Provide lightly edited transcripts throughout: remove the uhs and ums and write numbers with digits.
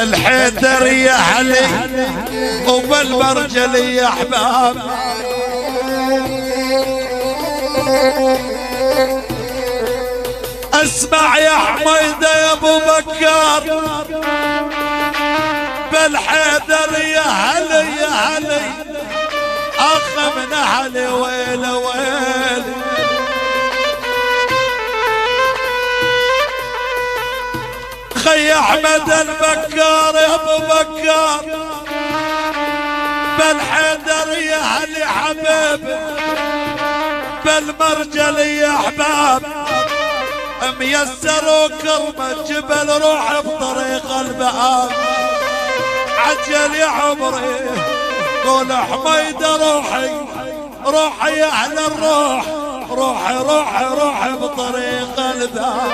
بالحيدر يا علي وبالمرجل يا احباب. اسمع يا حميدة يا ابو بكر، بالحيدر يا علي يا علي اخ من علي ويل ويل. خي احمد البكار يا ابو بكر، بالحيدر يا علي حبيبي بالمرجل يا احباب. ميسر وكرمة جبل روح بطريق الباب. عجل يا عمري قول حميدة روحي روحي يا اهل الروح، روحي روحي روحي بطريق الباب.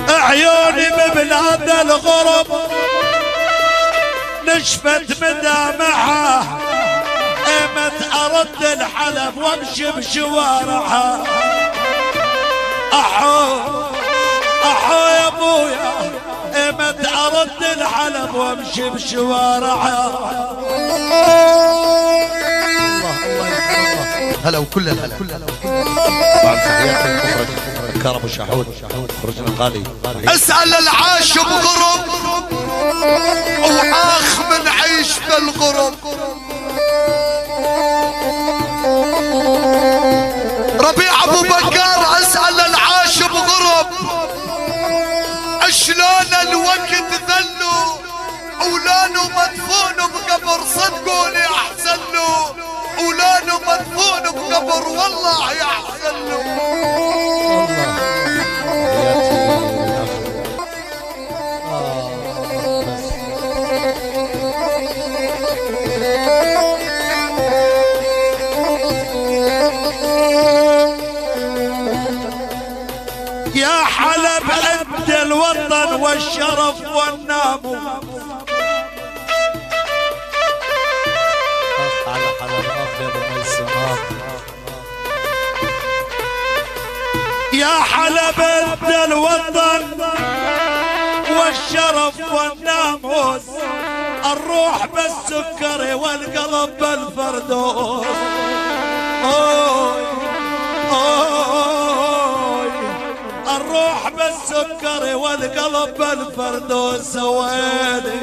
عيوني ببلاد الغرب نشفت مدامعها، ايمت ارد الحلب وامشي بشوارعها. احو احو يا ابويا ايمت ارد الحلب وامشي بشوارعها. هلا وكل الهلا. بعد تحياتي المخرج كرم وشحود مخرجنا الغالي. اسال العاش بغرب واخ من عيش بالغرب. ربيع ابو بكر اسال العاش بغرب شلون الوقت ذلوا اولانه مدفون بقبر. صدقوا لي احسن له اولانه مدفون بقبر والله يحسن له. يا حلب عد الوطن والشرف والناموس. على حلب ابيض وميسر. يا حلب عد الوطن والشرف والناموس. الروح بالسكري والقلب بالفردوس. الروح بالسكري والقلب بالفردوس. ويلي